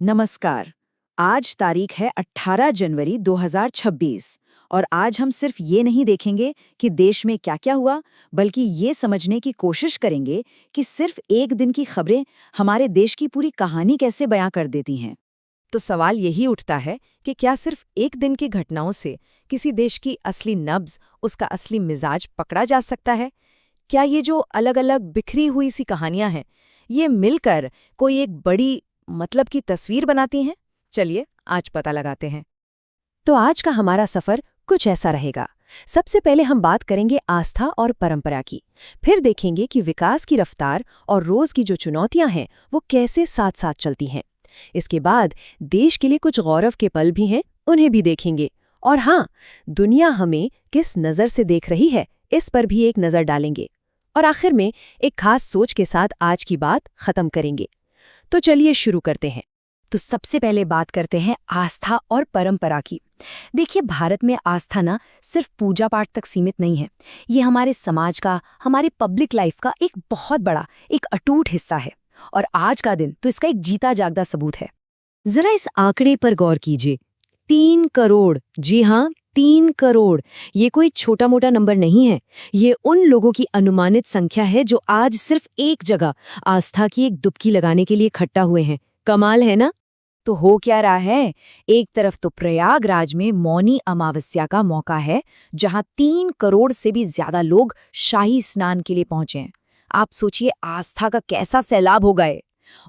नमस्कार। आज तारीख है 18 जनवरी 2026 और आज हम सिर्फ ये नहीं देखेंगे कि देश में क्या-क्या हुआ, बल्कि ये समझने की कोशिश करेंगे कि सिर्फ एक दिन की खबरें हमारे देश की पूरी कहानी कैसे बयां कर देती हैं। तो सवाल यही उठता है कि क्या सिर्फ एक दिन की घटनाओं से किसी देश की असली नब्ज, उसका असली मिजाज पकड़ा जा सकता है? क्या ये जो अलग-अलग बिखरी हुई सी कहानियां हैं, ये मिलकर कोई एक बड़ी मतलब की तस्वीर बनाती हैं? चलिए, आज पता लगाते हैं। तो आज का हमारा सफर कुछ ऐसा रहेगा। सबसे पहले हम बात करेंगे आस्था और परंपरा की। फिर देखेंगे कि विकास की रफ्तार और रोज की जो चुनौतियां हैं वो कैसे साथ साथ चलती हैं। इसके बाद देश के लिए कुछ गौरव के पल भी हैं, उन्हें भी देखेंगे। और हाँ, दुनिया हमें किस नज़र से देख रही है, इस पर भी एक नज़र डालेंगे। और आखिर में एक खास सोच के साथ आज की बात खत्म करेंगे। तो चलिए शुरू करते हैं। तो सबसे पहले बात करते हैं आस्था और परंपरा की। देखिए, भारत में आस्था ना सिर्फ पूजा पाठ तक सीमित नहीं है। ये हमारे समाज का, हमारी पब्लिक लाइफ का एक बहुत बड़ा, एक अटूट हिस्सा है। और आज का दिन तो इसका एक जीता जागता सबूत है। जरा इस आंकड़े पर गौर कीजिए। 3 करोड़, जी हाँ, 3 करोड़। ये कोई छोटा मोटा नंबर नहीं है। ये उन लोगों की अनुमानित संख्या है जो आज सिर्फ एक जगह आस्था की एक डुबकी लगाने के लिए इकट्ठा हुए हैं। कमाल है ना? तो हो क्या रहा है? एक तरफ तो प्रयागराज में मौनी अमावस्या का मौका है, जहां 3 करोड़ से भी ज्यादा लोग शाही स्नान के लिए पहुंचे हैं। आप सोचिए, आस्था का कैसा सैलाब होगा ये।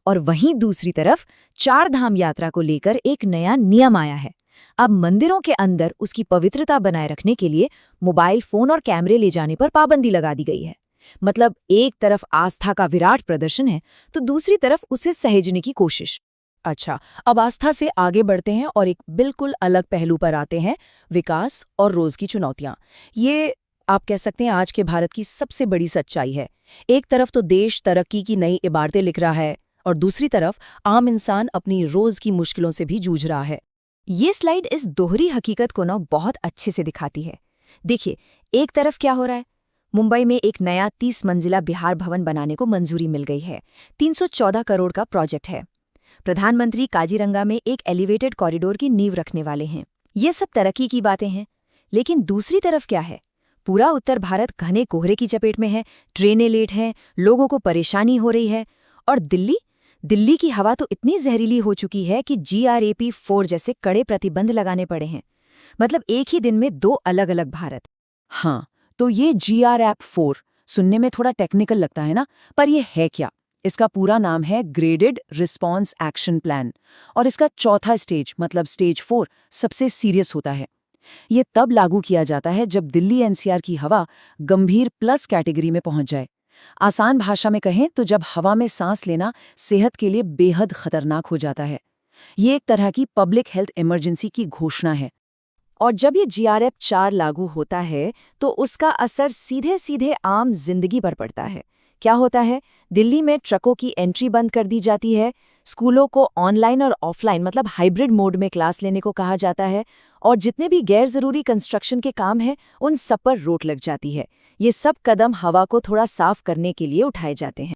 और वहीं दूसरी तरफ चार धाम यात्रा को लेकर एक नया नियम आया है। अब मंदिरों के अंदर उसकी पवित्रता बनाए रखने के लिए मोबाइल फोन और कैमरे ले जाने पर पाबंदी लगा दी गई है। मतलब एक तरफ आस्था का विराट प्रदर्शन है, तो दूसरी तरफ उसे सहेजने की कोशिश। अच्छा, अब आस्था से आगे बढ़ते हैं और एक बिल्कुल अलग पहलू पर आते हैं, विकास और रोज की चुनौतियां। ये आप कह सकते हैं आज के भारत की सबसे बड़ी सच्चाई है। एक तरफ तो देश तरक्की की नई इबारतें लिख रहा है और दूसरी तरफ आम इंसान अपनी रोज की मुश्किलों से भी जूझ रहा है। ये स्लाइड इस दोहरी हकीकत को ना बहुत अच्छे से दिखाती है। देखिए, एक तरफ क्या हो रहा है। मुंबई में एक नया 30 मंजिला बिहार भवन बनाने को मंजूरी मिल गई है। 314 करोड़ का प्रोजेक्ट है। प्रधानमंत्री काजीरंगा में एक एलिवेटेड कॉरिडोर की नींव रखने वाले हैं। ये सब तरक्की की बातें हैं। लेकिन दूसरी तरफ क्या है? पूरा उत्तर भारत घने कोहरे की चपेट में है, ट्रेनें लेट हैं, लोगों को परेशानी हो रही है। और दिल्ली की हवा तो इतनी जहरीली हो चुकी है कि GRAP 4 जैसे कड़े प्रतिबंध लगाने पड़े हैं। मतलब एक ही दिन में दो अलग अलग भारत। हाँ, तो ये GRAP 4 सुनने में थोड़ा टेक्निकल लगता है ना, पर ये है क्या? इसका पूरा नाम है ग्रेडेड रिस्पॉन्स एक्शन प्लान। और इसका चौथा स्टेज, मतलब स्टेज 4, सबसे सीरियस होता है। ये तब लागू किया जाता है जब दिल्ली NCR की हवा गंभीर प्लस कैटेगरी में पहुंच जाए। आसान भाषा में कहें तो जब हवा में सांस लेना सेहत के लिए बेहद खतरनाक हो जाता है। ये एक तरह की पब्लिक हेल्थ इमरजेंसी की घोषणा है। और जब ये GRAP 4 लागू होता है तो उसका असर सीधे सीधे आम जिंदगी पर पड़ता है। क्या होता है? दिल्ली में ट्रकों की एंट्री बंद कर दी जाती है, स्कूलों को ऑनलाइन और ऑफलाइन मतलब हाइब्रिड मोड में क्लास लेने को कहा जाता है, और जितने भी गैर जरूरी कंस्ट्रक्शन के काम हैं उन सब पर रोक लग जाती है। ये सब कदम हवा को थोड़ा साफ करने के लिए उठाए जाते हैं।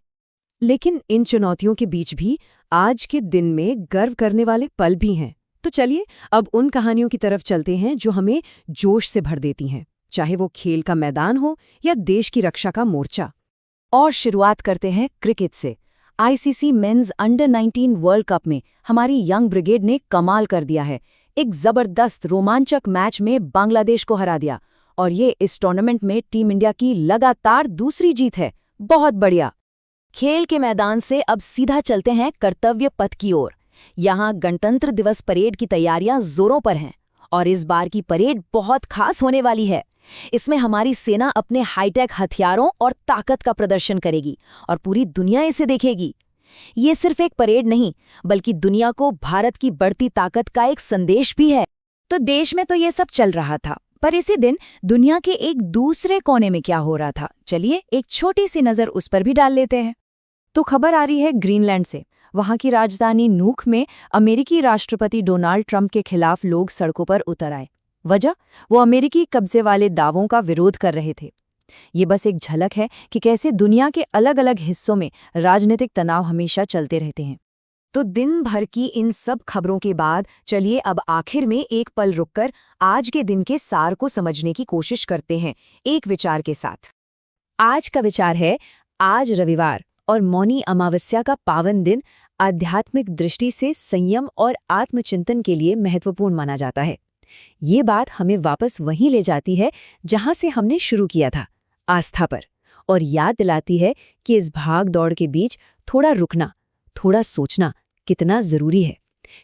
लेकिन इन चुनौतियों के बीच भी आज के दिन में गर्व करने वाले पल भी हैं। तो चलिए अब उन कहानियों की तरफ चलते हैं जो हमें जोश से भर देती हैं, चाहे वो खेल का मैदान हो या देश की रक्षा का मोर्चा। और शुरुआत करते हैं क्रिकेट से। ICC men's under 19 world cup में हमारी यंग ब्रिगेड ने कमाल कर दिया है। एक जबरदस्त रोमांचक मैच में बांग्लादेश को हरा दिया, और ये इस टूर्नामेंट में टीम इंडिया की लगातार दूसरी जीत है। बहुत बढ़िया। खेल के मैदान से अब सीधा चलते हैं कर्तव्य पथ की ओर। यहाँ गणतंत्र दिवस परेड की तैयारियां जोरों पर हैं, और इस बार की परेड बहुत खास होने वाली है। इसमें हमारी सेना अपने हाईटेक हथियारों और ताकत का प्रदर्शन करेगी, और पूरी दुनिया इसे देखेगी। ये सिर्फ एक परेड नहीं, बल्कि दुनिया को भारत की बढ़ती ताकत का एक संदेश भी है। तो देश में तो ये सब चल रहा था, पर इसी दिन दुनिया के एक दूसरे कोने में क्या हो रहा था, चलिए एक छोटी सी नजर उस पर भी डाल लेते हैं। तो खबर आ रही है ग्रीनलैंड से। वहां की राजधानी नूक में अमेरिकी राष्ट्रपति डोनाल्ड ट्रंप के खिलाफ लोग सड़कों पर उतर आए। वजह? वो अमेरिकी कब्जे वाले दावों का विरोध कर रहे थे। ये बस एक झलक है कि कैसे दुनिया के अलग अलग हिस्सों में राजनीतिक तनाव हमेशा चलते रहते हैं। तो दिन भर की इन सब खबरों के बाद चलिए अब आखिर में एक पल रुककर आज के दिन के सार को समझने की कोशिश करते हैं एक विचार के साथ। आज का विचार है, आज रविवार और मौनी अमावस्या का पावन दिन आध्यात्मिक दृष्टि से संयम और आत्मचिंतन के लिए महत्वपूर्ण माना जाता है। ये बात हमें वापस वहीं ले जाती है जहां से हमने शुरू किया था, आस्था पर, और याद दिलाती है कि इस भाग दौड़ के बीच थोड़ा रुकना, थोड़ा सोचना कितना जरूरी है।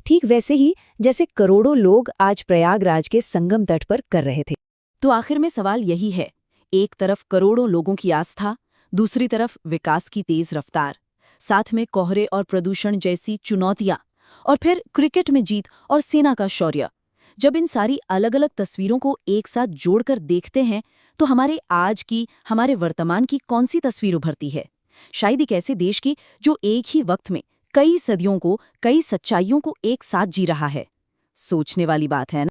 ठीक वैसे ही जैसे करोड़ों लोग आज प्रयागराज के संगम तट पर कर रहे थे। तो आखिर में सवाल यही है, एक तरफ करोड़ों लोगों की आस्था, दूसरी तरफ विकास की तेज रफ्तार, साथ में कोहरे और प्रदूषण जैसी चुनौतियां, और फिर क्रिकेट में जीत और सेना का शौर्य। जब इन सारी अलग अलग तस्वीरों को एक साथ जोड़कर देखते हैं तो हमारे आज की, हमारे वर्तमान की कौन सी तस्वीर उभरती है? शायद एक ऐसे देश की जो एक ही वक्त में कई सदियों को, कई सच्चाइयों को एक साथ जी रहा है। सोचने वाली बात है ना?